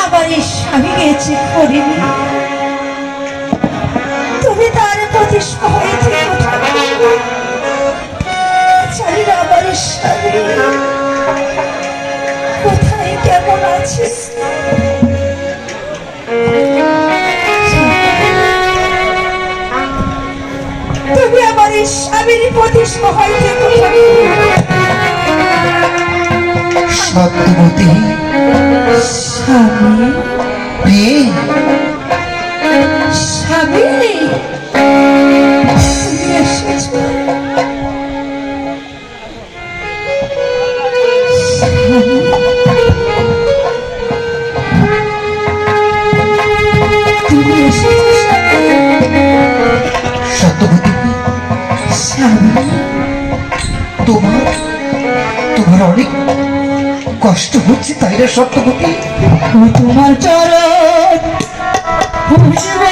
আবার এই স্বামী গেছে করিনি, তুমি তার প্রতিষ্ঠা হয়েছে জানি না আমার স্বামী কোথায় কেমন আছে। তুমি আমার এই স্বামীর প্রতিষ্ঠা হয়েছে সত্যবতী স্বামী স্বামী তুমি এসেছো তুমি এসেছো সত্যবতী স্বামী তোমার তোমার অনেক কষ্ট হচ্ছে তাই না সত্যবতী? তোমার চরণ পুজব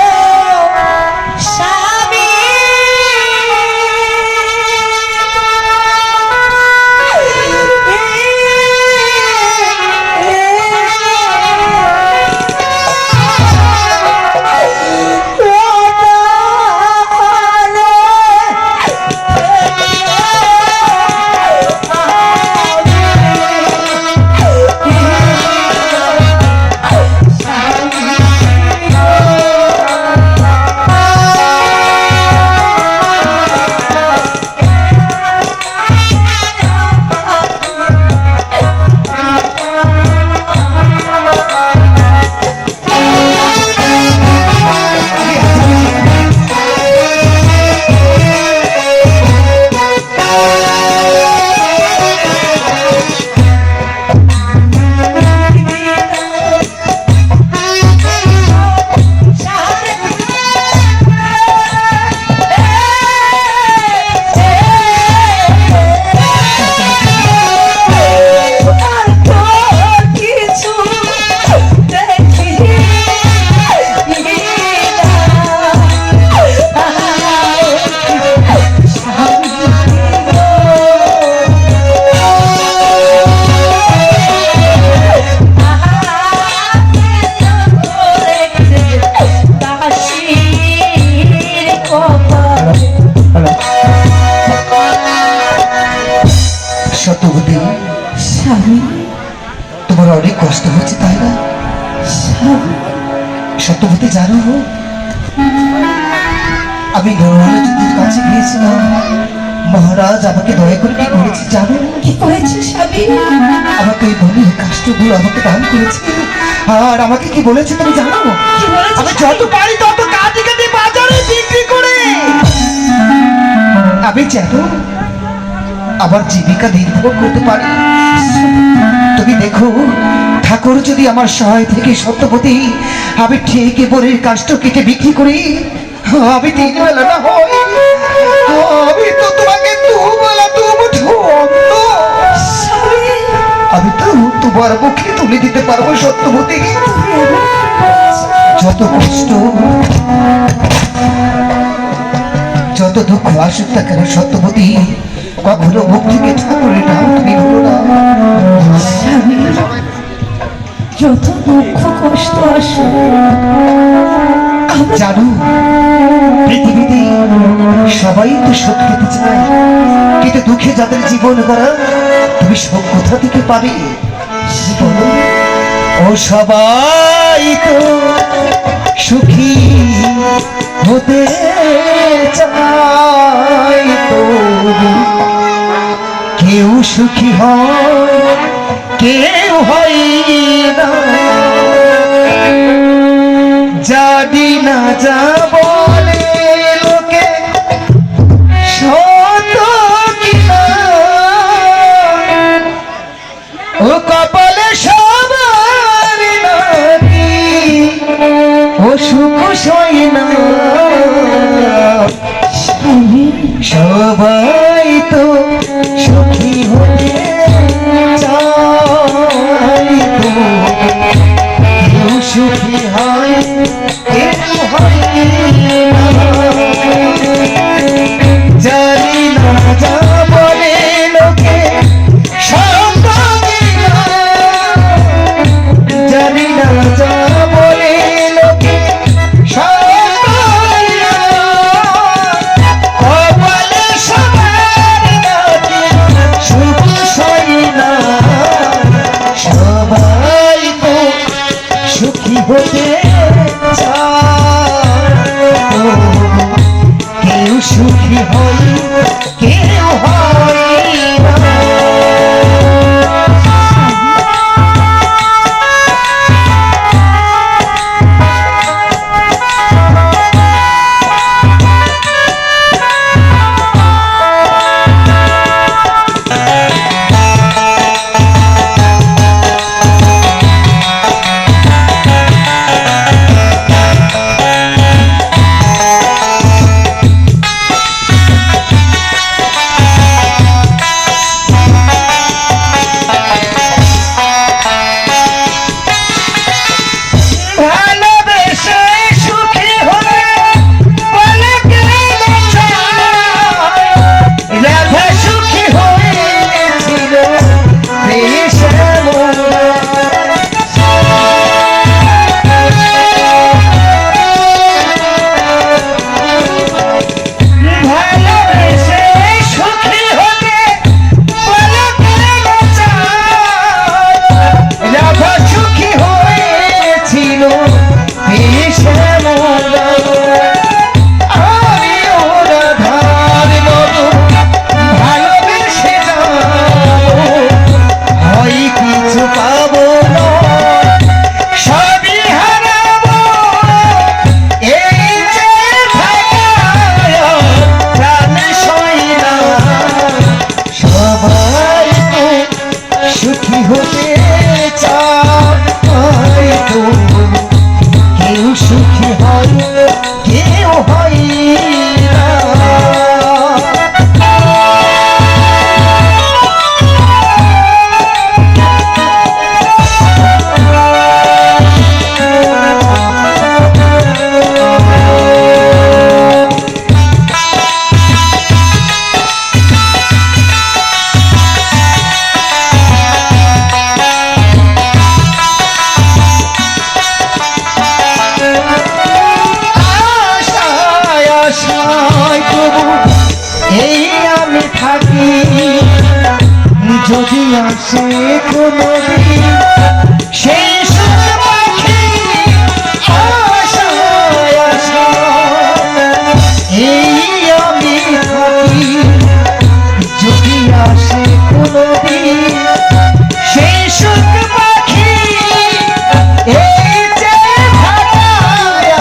স্বামী সত্যবতী স্বামী তোমার অনেক কষ্ট হচ্ছে তাই না? স্বামী সত্যবতী জানো আমি নরহরদের কাছে গিয়েছিলাম, মহারাজ আমাকে দয়া করে কি করেছে জানো? কি করেছে স্বামী? আমাকে ওই মনের কাষ্টগুলো আমাকে দান করেছে, আর আমাকে কি বলেছে তুমি জানো? কি বলেছে আমি যত পারি তত কাটি কাটি বাজারে বিক্রি করে আমি যেন আমার জীবিকা নির্ভর করতে পারি। তুমি দেখো ঠাকুর যদি আমার সহায় থেকে সত্যবতী আমি ঠিকই বনের কাষ্ট কেটে বিক্রি করি, আমি 3 বেলা না হই আমি তো তোমাকে দুবেলা দুমুঠো অন্ন আমি তো তোমার মুখে তুলে দিতে পারবো সত্যবতী। যত কষ্ট যত দুঃখ আসুক না কেন সত্যবতী কখনো মুখ থেকে ঠাকুরের নাম তুমি ভুলো না। স্বামী যত দুঃখ কষ্ট আসে জানো পৃথিবীতে সবাই তো সুখ পেতে চায়, কিন্তু দুঃখে যাদের জীবন করা তুমি সুখ কোথা থেকে পাবে বলো? ও সবাই তো সুখী হতে চায়, তো কেউ সুখী হয় কেউ হয় না, জানি না যা বলে লোকে সত কিনা, ও কপালে সবার নাকি ও সুখ সয় না। সবাই তো সুখী হতে চায়, তো কেউ সুখী হয় কেউ হয় কেউ সুখী হই কেউ হয় না। যদি আসে কোনো দিন সেই সুখ পাখি আশায় আশায় এই আমি থাকি। যদি আসে কোনো দিন সেই সুখ পাখি এই যে থাকায়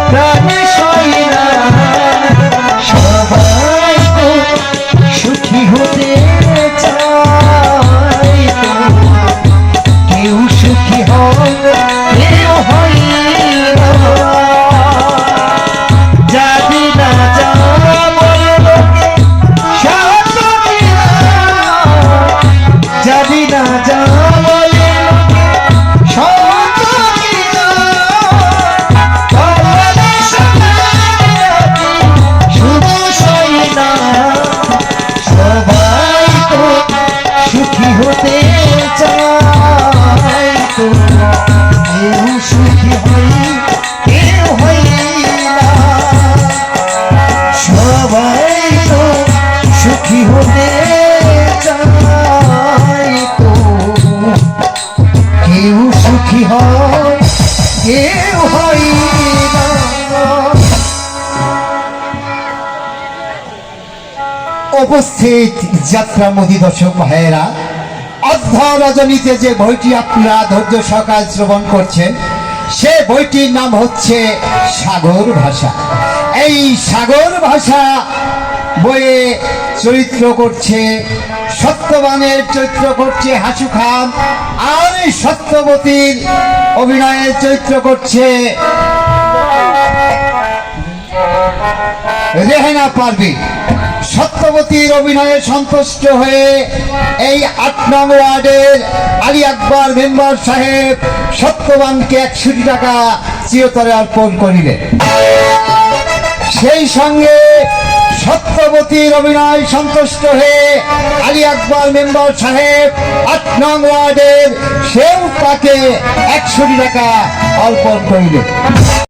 প্রাণ সয় না। সবাই তো সুখী হতে হতে চাই তো কেউ সুখী হই কেউ হই না। সবাই তো সুখী হতে চাই তো কেউ সুখী হয় কেউ হই না। উপস্থিত যাত্রামোদী দর্শক ভাইয়েরা, অর্ধ রজনীতে যে বইটি আপনারা ধৈর্য সহকারে শ্রবণ করছেন সে বইটির নাম হচ্ছে সাগর ভাষা। এই সাগর ভাষা বইয়ে চরিত্র করছে সত্যবানের চরিত্র করছে হাসু খান, আর সত্যবতীর অভিনয়ের চরিত্র করছে রেহেনা পারভীন। সত্যবতীর অভিনয়ে সন্তুষ্ট হয়ে এই ৮ নং ওয়ার্ডের আলী আকবর মেম্বার সাহেব সত্যবানকে ১০০ টাকা চিরতরে অর্পণ করিলেন। সেই সঙ্গে সত্যবতীর অভিনয় সন্তুষ্ট হয়ে আলী আকবর মেম্বার সাহেব ৮ নং ওয়ার্ডের সেও তাকে ১০০ টাকা অর্পণ করিলেন।